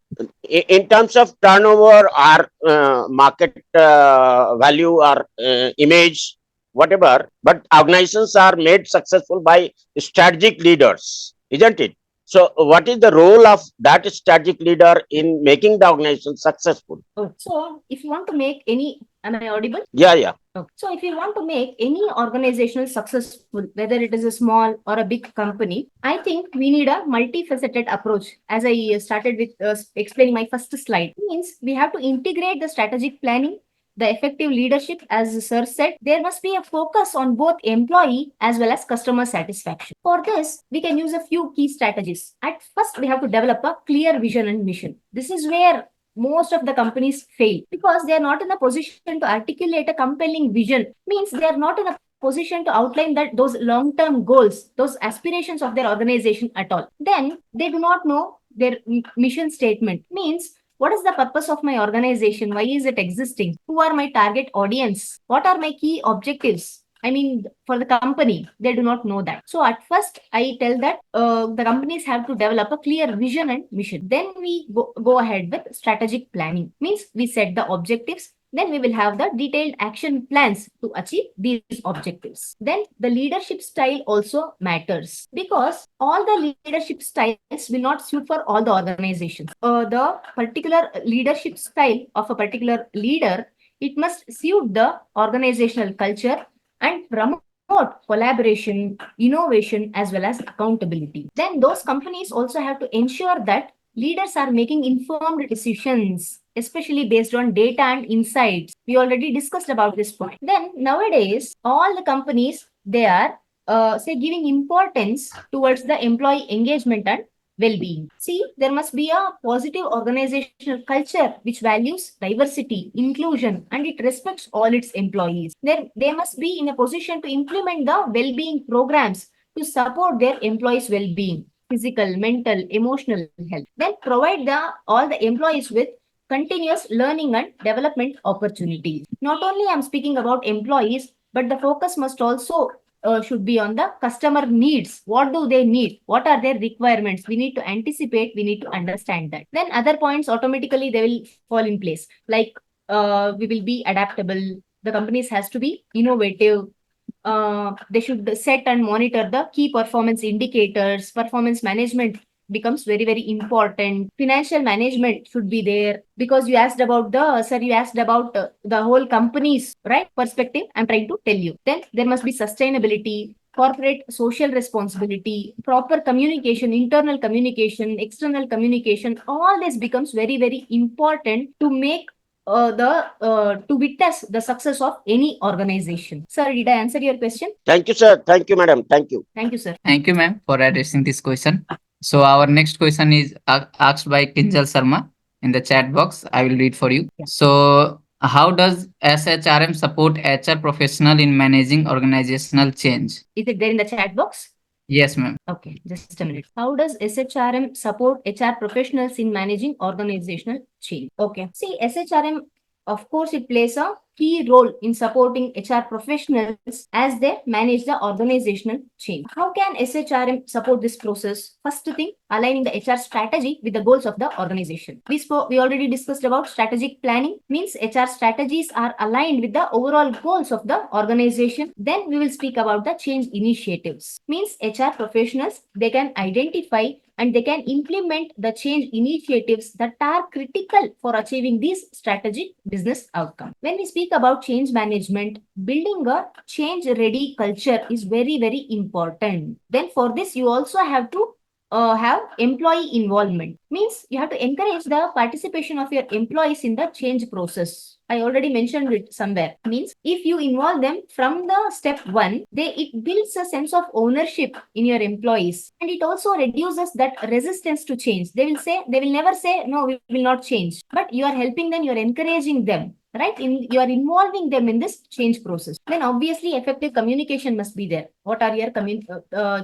In terms of turnover or market value or image, whatever, but organizations are made successful by strategic leaders, isn't it? So what is the role of that strategic leader in making the organization successful? Oh, so if you want to make any, am I audible? Yeah. Okay. So if you want to make any organizational successful, whether it is a small or a big company, I think we need a multifaceted approach. As I started with explaining my first slide, means we have to integrate the strategic planning, the effective leadership, as sir said, there must be a focus on both employee as well as customer satisfaction. For this, we can use a few key strategies. At first, we have to develop a clear vision and mission. This is where most of the companies fail because they are not in a position to articulate a compelling vision. Means they are not in a position to outline those long-term goals, those aspirations of their organization at all. Then they do not know their mission statement. Means what is the purpose of my organization? Why is it existing? Who are my target audience? What are my key objectives? I mean, for the company, they do not know that. So at first, I tell that the companies have to develop a clear vision and mission. Then we go ahead with strategic planning. Means we set the objectives Then we will have the detailed action plans to achieve these objectives. Then the leadership style also matters because all the leadership styles will not suit for all the organizations. The particular leadership style of a particular leader, it must suit the organizational culture and promote collaboration, innovation, as well as accountability. Then those companies also have to ensure that leaders are making informed decisions, especially based on data and insights. We already discussed about this point. Then nowadays, all the companies, they are say giving importance towards the employee engagement and well-being. See, there must be a positive organizational culture which values diversity, inclusion, and it respects all its employees. Then they must be in a position to implement the well-being programs to support their employees' well-being, physical, mental, emotional health. Then provide all the employees with continuous learning and development opportunities. Not only I'm speaking about employees, but the focus must also should be on the customer needs. What do they need? What are their requirements? We need to anticipate, we need to understand that. Then other points automatically they will fall in place. Like we will be adaptable. The companies has to be innovative. They should set and monitor the key performance indicators. Performance management becomes very, very important. Financial management should be there because you asked about the whole company's right perspective. I'm trying to tell you. Then there must be sustainability, corporate social responsibility, proper communication, internal communication, external communication. All this becomes very, very important to make to witness the success of any organization. Sir, did I answer your question? Thank you, sir. Thank you, madam. Thank you. Thank you, sir. Thank you, ma'am, for addressing this question. So our next question is asked by Kinjal Sharma in the chat box. I will read for you. Yeah. So how does SHRM support HR professional in managing organizational change? Is it there in the chat box? Yes, ma'am. Okay, just a minute. How does SHRM support HR professionals in managing organizational change? Okay. See, SHRM, of course, it plays a key role in supporting HR professionals as they manage the organizational change. How can SHRM support this process? First thing, aligning the HR strategy with the goals of the organization. We already discussed about strategic planning, means HR strategies are aligned with the overall goals of the organization. Then we will speak about the change initiatives, means HR professionals, they can identify and they can implement the change initiatives that are critical for achieving these strategic business outcomes. When we speak about change management, building a change-ready culture is very, very important. Then for this, you also have to have employee involvement. Means you have to encourage the participation of your employees in the change process. I already mentioned it somewhere. Means if you involve them from the step one, it builds a sense of ownership in your employees, and it also reduces that resistance to change. They will never say, no, we will not change. But you are helping them, you are encouraging them. Right? You are involving them in this change process. Then obviously effective communication must be there. What are your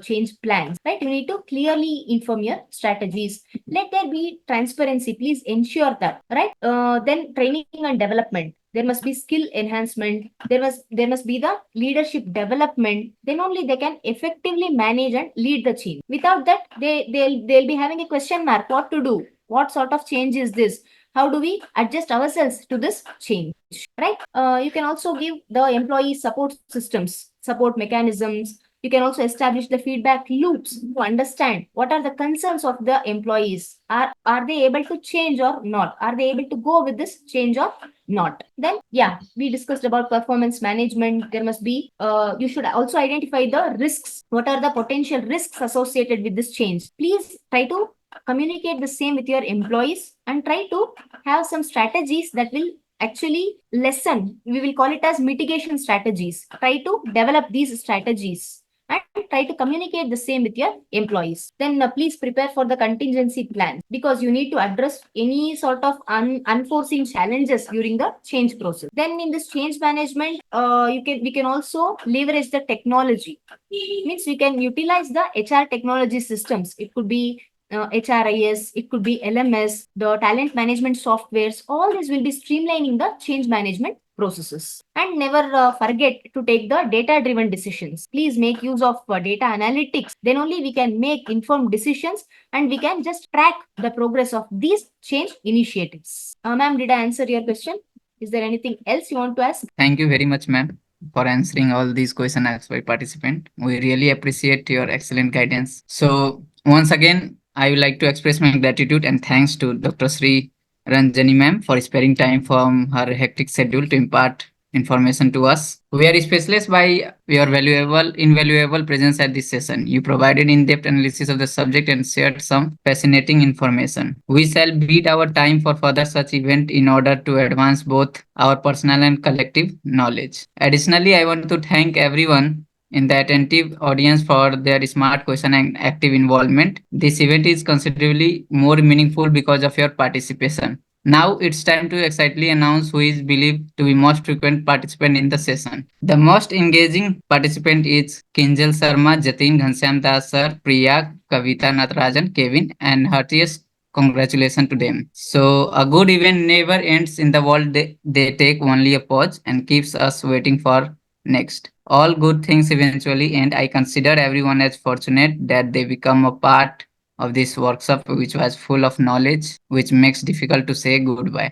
change plans? Right? You need to clearly inform your strategies. Let there be transparency. Please ensure that. Right? Then training and development. There must be skill enhancement. There must be the leadership development. Then only they can effectively manage and lead the change. Without that, they'll be having a question mark. What to do? What sort of change is this? How do we adjust ourselves to this change, right? You can also give the employee support systems, support mechanisms. You can also establish the feedback loops to understand what are the concerns of the employees. Are they able to change or not? Are they able to go with this change or not? Then, yeah, we discussed about performance management. There must be, you should also identify the risks. What are the potential risks associated with this change? Please try to communicate the same with your employees and try to have some strategies that will actually lessen. We will call it as mitigation strategies. Try to develop these strategies and try to communicate the same with your employees. Then please prepare for the contingency plan because you need to address any sort of unforeseen challenges during the change process. Then in this change management, we can also leverage the technology. Means we can utilize the HR technology systems. It could be HRIS, it could be LMS, the talent management softwares. All this will be streamlining the change management processes. And never forget to take the data-driven decisions. Please make use of data analytics. Then only we can make informed decisions and we can just track the progress of these change initiatives. Ma'am, did I answer your question? Is there anything else you want to ask? Thank you very much, ma'am, for answering all these questions asked by participant. We really appreciate your excellent guidance. So once again, I would like to express my gratitude and thanks to Dr. Sri Ranjani ma'am for sparing time from her hectic schedule to impart information to us. We are speechless by your invaluable presence at this session. You provided in-depth analysis of the subject and shared some fascinating information. We shall bid our time for further such event in order to advance both our personal and collective knowledge. Additionally, I want to thank everyone in the attentive audience for their smart question and active involvement. This event is considerably more meaningful because of your participation. Now it's time to excitedly announce who is believed to be most frequent participant in the session. The most engaging participant is Kinjal Sharma, Jatin Ghanshyam Das sir, Priya, Kavita Natarajan, Kevin, and heartiest congratulations to them. So a good event never ends in the world. They take only a pause and keeps us waiting for next. All good things eventually end. I consider everyone as fortunate that they become a part of this workshop, which was full of knowledge, which makes difficult to say goodbye.